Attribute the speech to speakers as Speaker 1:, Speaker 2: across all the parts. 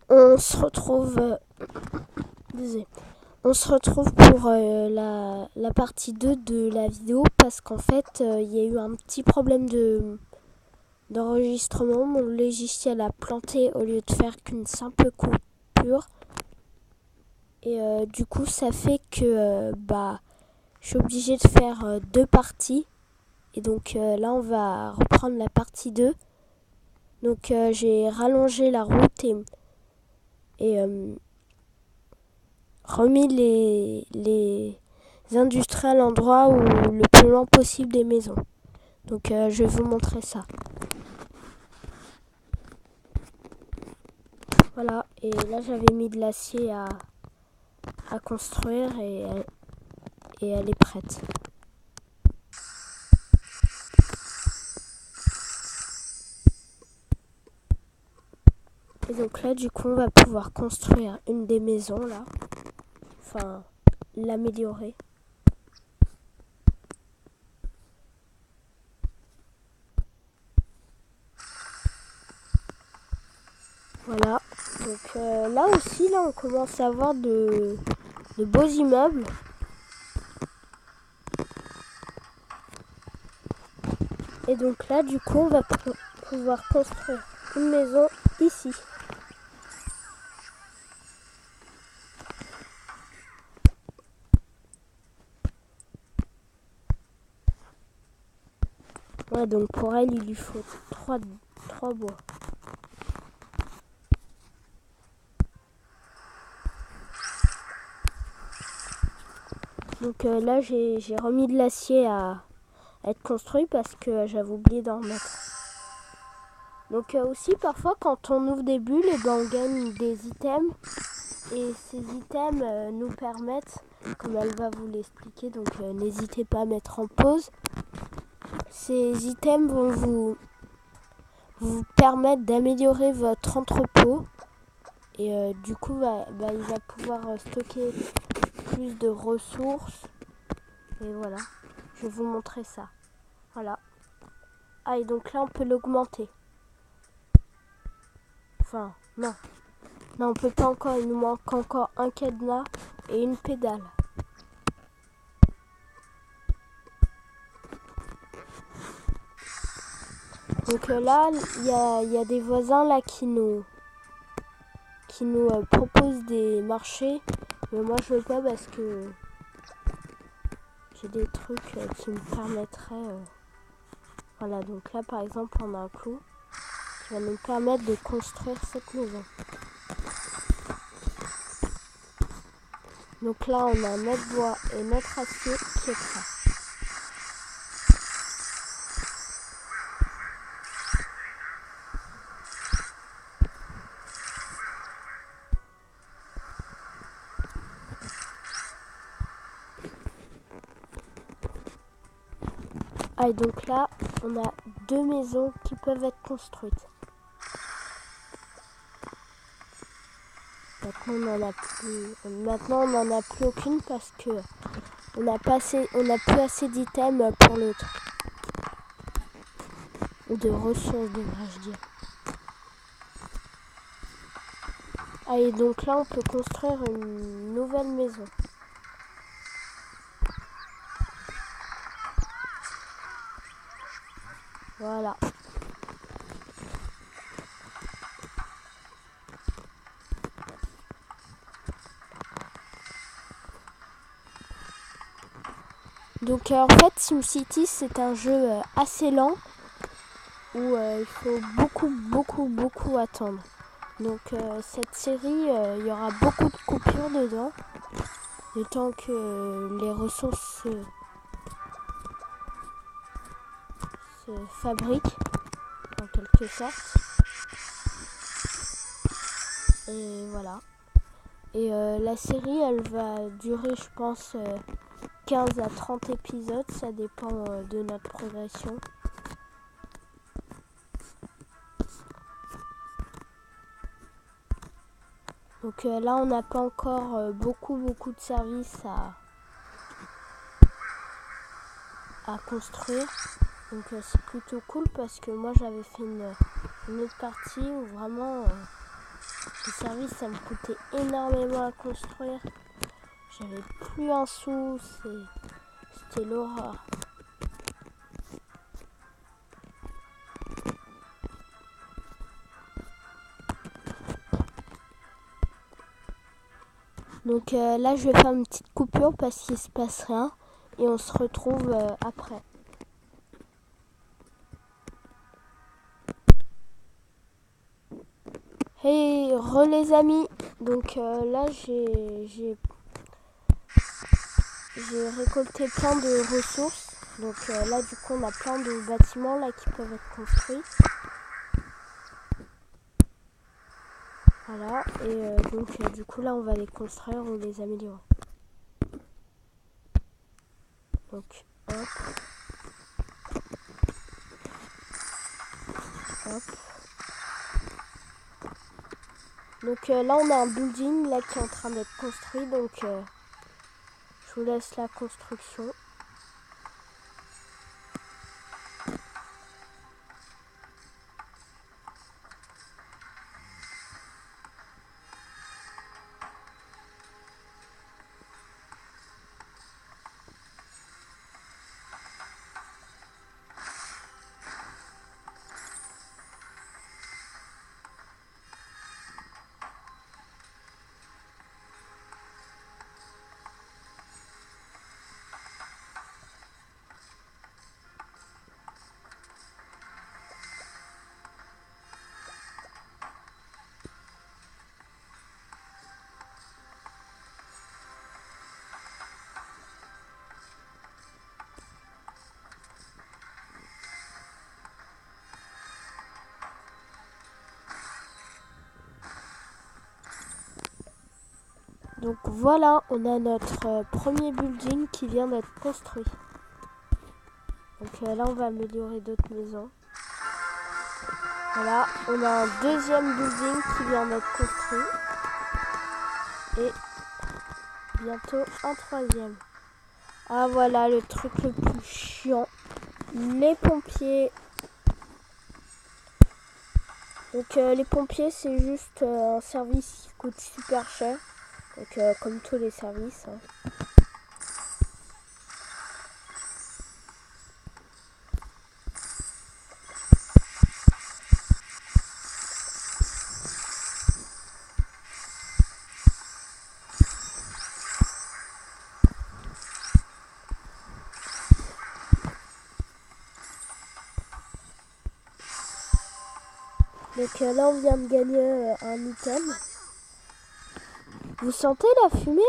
Speaker 1: on se retrouve pour la partie 2 de la vidéo parce qu'en fait il y a eu un petit problème d'enregistrement. Mon logiciel a planté au lieu de faire qu'une simple coupure et du coup ça fait que je suis obligée de faire 2 parties et donc là on va reprendre la partie 2. Donc j'ai rallongé la route et remis les industries à l'endroit où le plus loin possible des maisons. Donc je vais vous montrer ça. Voilà, et là j'avais mis de l'acier à construire et elle est prête. Et donc là du coup on va pouvoir construire une des maisons là. Enfin, l'améliorer. Voilà, donc là aussi, là on commence à avoir de beaux immeubles. Et donc là du coup on va pouvoir construire une maison ici. Ouais, donc pour elle il lui faut 3 bois. Donc là j'ai remis de l'acier à être construit parce que j'avais oublié d'en remettre. Donc aussi parfois quand on ouvre des bulles, on gagne des items. Et ces items nous permettent, comme elle va vous l'expliquer, donc n'hésitez pas à mettre en pause. Ces items vont vous permettre d'améliorer votre entrepôt. Et du coup, il va pouvoir stocker plus de ressources. Et voilà, je vais vous montrer ça. Voilà. Ah, et donc là, on peut l'augmenter. Enfin, non. Non, on peut pas encore, il nous manque encore un cadenas et une pédale. Donc là, il y a des voisins là qui nous proposent des marchés. Mais moi, je veux pas parce que j'ai des trucs qui me permettraient... Voilà, donc là, par exemple, on a un clou qui va nous permettre de construire cette maison. Donc là, on a notre bois et notre acier qui est prêt. Ah, et donc là, on a 2 maisons qui peuvent être construites. Maintenant, on n'en a plus aucune parce que on n'a plus assez d'items pour le truc. Ou de ressources, devrais-je dire. Ah, et donc là, on peut construire une nouvelle maison. Voilà. Donc en fait, SimCity, c'est un jeu assez lent où il faut beaucoup attendre. Donc cette série, il y aura beaucoup de coupures dedans, le temps que les ressources se fabriquent, en quelque sorte. Et voilà. Et la série, elle va durer, je pense, 15 à 30 épisodes, ça dépend de notre progression. Donc là, on n'a pas encore beaucoup de services à construire. Donc c'est plutôt cool parce que moi, j'avais fait une autre partie où vraiment Le service, ça me coûtait énormément à construire. J'avais plus un sou, c'était l'horreur. Donc là, je vais faire une petite coupure parce qu'il se passe rien. Et on se retrouve après. Hey, les amis. Donc là, j'ai récolté plein de ressources. Donc là, du coup, on a plein de bâtiments là qui peuvent être construits. Voilà. Et donc, du coup, là, on va les construire ou les améliorer. Donc, hop. Hop. Donc là, on a un building là qui est en train d'être construit. Donc, je vous laisse la construction. Donc voilà, on a notre premier building qui vient d'être construit. Donc là, on va améliorer d'autres maisons. Voilà, on a un deuxième building qui vient d'être construit. Et bientôt un troisième. Ah voilà, le truc le plus chiant. Les pompiers. Donc les pompiers, c'est juste un service qui coûte super cher. Donc comme tous les services. Hein. Donc là, on vient de gagner un item. Vous sentez la fumée?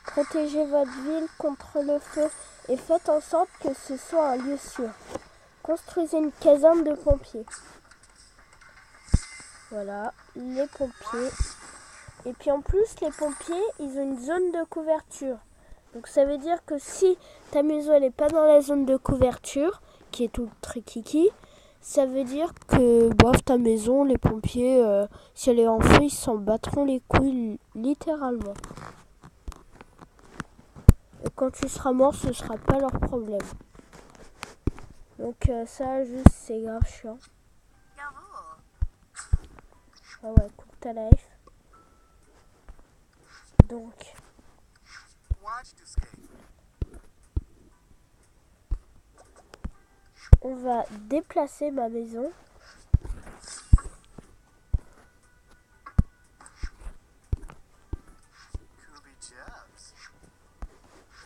Speaker 1: Protégez votre ville contre le feu et faites en sorte que ce soit un lieu sûr. Construisez une caserne de pompiers. Voilà, les pompiers. Et puis en plus, les pompiers, ils ont une zone de couverture. Donc ça veut dire que si ta maison n'est pas dans la zone de couverture, qui est toute trikiki, ça veut dire que bref, ta maison, les pompiers, si elle est en feu, ils s'en battront les couilles littéralement. Et quand tu seras mort, ce sera pas leur problème. Donc ça, juste, c'est grave chiant. Ah ouais, coupe ta life. Donc, on va déplacer ma maison.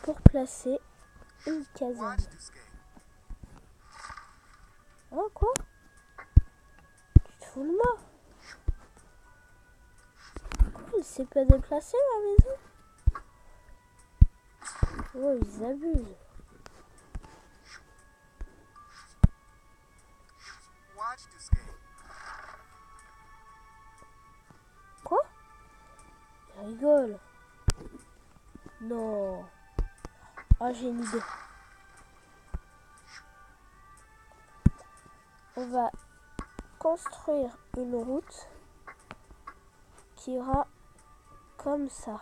Speaker 1: Pour placer une caserne. Oh quoi? Tu te fous de moi? Pourquoi il s'est pas déplacé ma maison? Oh, ils abusent. Quoi? Il rigole. Non. Ah, j'ai une idée. On va construire une route qui ira comme ça.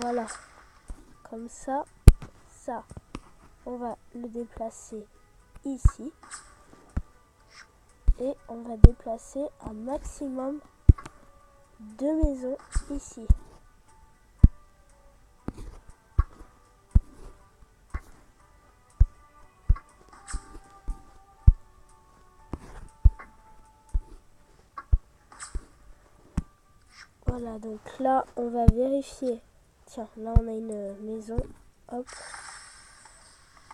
Speaker 1: Voilà. Comme ça, ça. On va le déplacer ici. Et on va déplacer un maximum de maisons ici. Voilà, donc là, on va vérifier. Tiens, là, on a une maison. Hop.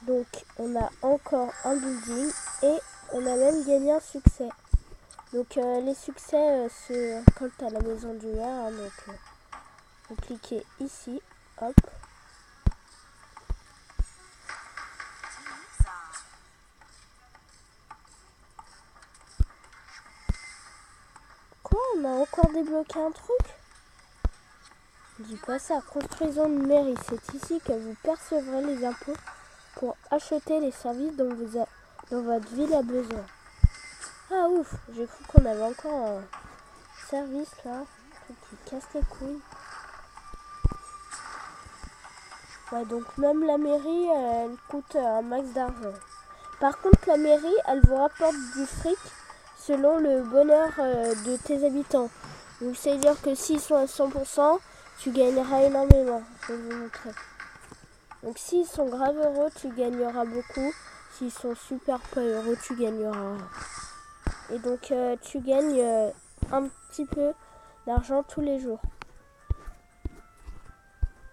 Speaker 1: Donc, on a encore un building et on a même gagné un succès. Donc, les succès se récoltent à la maison du maire. Hein, donc, vous cliquez ici. Hop. Quoi? On a encore débloqué un truc? Dis pas ça. Construisons une mairie. C'est ici que vous percevrez les impôts pour acheter les services dont votre ville a besoin. Ah ouf, j'ai cru qu'on avait encore un service là, qui casse les couilles. Ouais, donc même la mairie, elle coûte un max d'argent. Par contre, la mairie, elle vous rapporte du fric selon le bonheur de tes habitants. Donc c'est à dire que s'ils sont à 100%, tu gagneras énormément. Je vais vous montrer. Donc s'ils sont grave heureux, tu gagneras beaucoup. S'ils sont super pas heureux, tu gagneras. Et donc tu gagnes un petit peu d'argent tous les jours.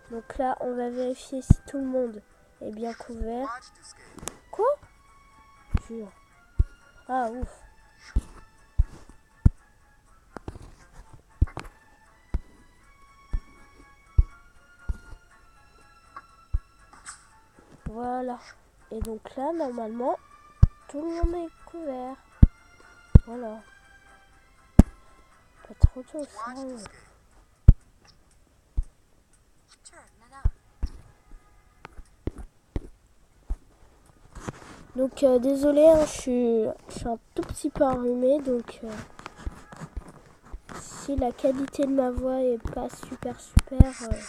Speaker 1: Donc là, on va vérifier si tout le monde est bien couvert. Quoi? Jure. Ah ouf. Voilà. Et donc là, normalement, tout le monde est couvert. Voilà. Pas trop tôt, sérieux. Donc désolé, hein, je suis un tout petit peu enrhumée, donc si la qualité de ma voix est pas super. Ouais.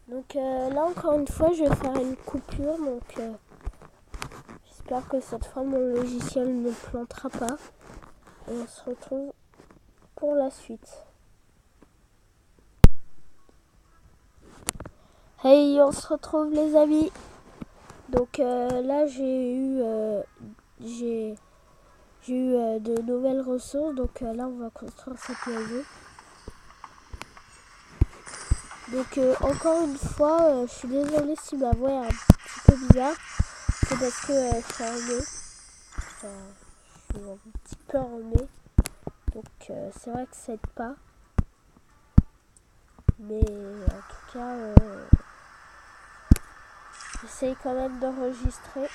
Speaker 1: Donc là encore une fois, je vais faire une coupure, donc j'espère que cette fois mon logiciel ne plantera pas. Et on se retrouve pour la suite. Hey, on se retrouve les amis. Donc là j'ai eu de nouvelles ressources. Donc là on va construire cette maison. Donc encore une fois, je suis désolée si ma voix est un petit peu bizarre. C'est parce que je suis enrhumée. Enfin, je suis un petit peu enrhumée. Donc c'est vrai que ça aide pas. Mais en tout cas, j'essaye quand même d'enregistrer.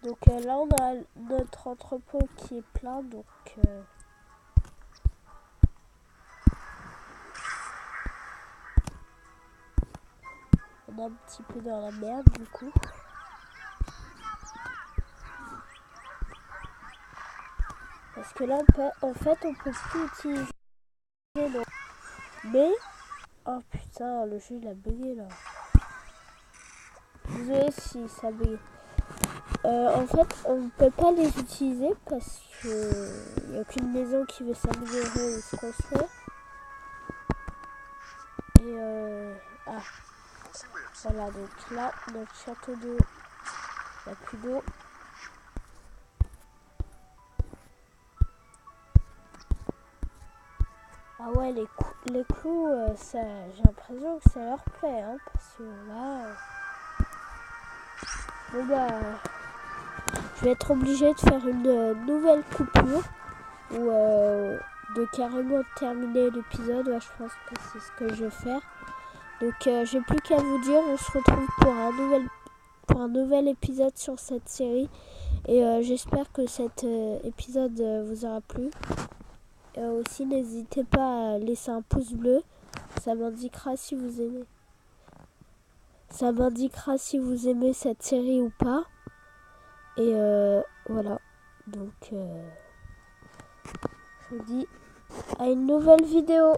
Speaker 1: Donc là on a notre entrepôt qui est plein. Donc on est un petit peu dans la merde du coup. Parce que là en fait on peut plus utiliser. Donc. Mais oh putain, le jeu il a bugué là. Désolé si ça bug. En fait, on ne peut pas les utiliser parce qu'il n'y a aucune maison qui veut s'améliorer ou se construire. Et voilà, donc là, notre château d'eau, il n'y a plus d'eau. Ah ouais, les clous, j'ai l'impression que ça leur plaît, hein, parce que là... bon bah... je vais être obligée de faire une nouvelle coupure ou de carrément terminer l'épisode. Ouais, je pense que c'est ce que je vais faire. Donc j'ai plus qu'à vous dire, on se retrouve pour un nouvel épisode sur cette série. Et j'espère que cet épisode vous aura plu. aussi, n'hésitez pas à laisser un pouce bleu. Ça m'indiquera si vous aimez. Ça m'indiquera si vous aimez cette série ou pas. Et voilà. Donc, je vous dis à une nouvelle vidéo.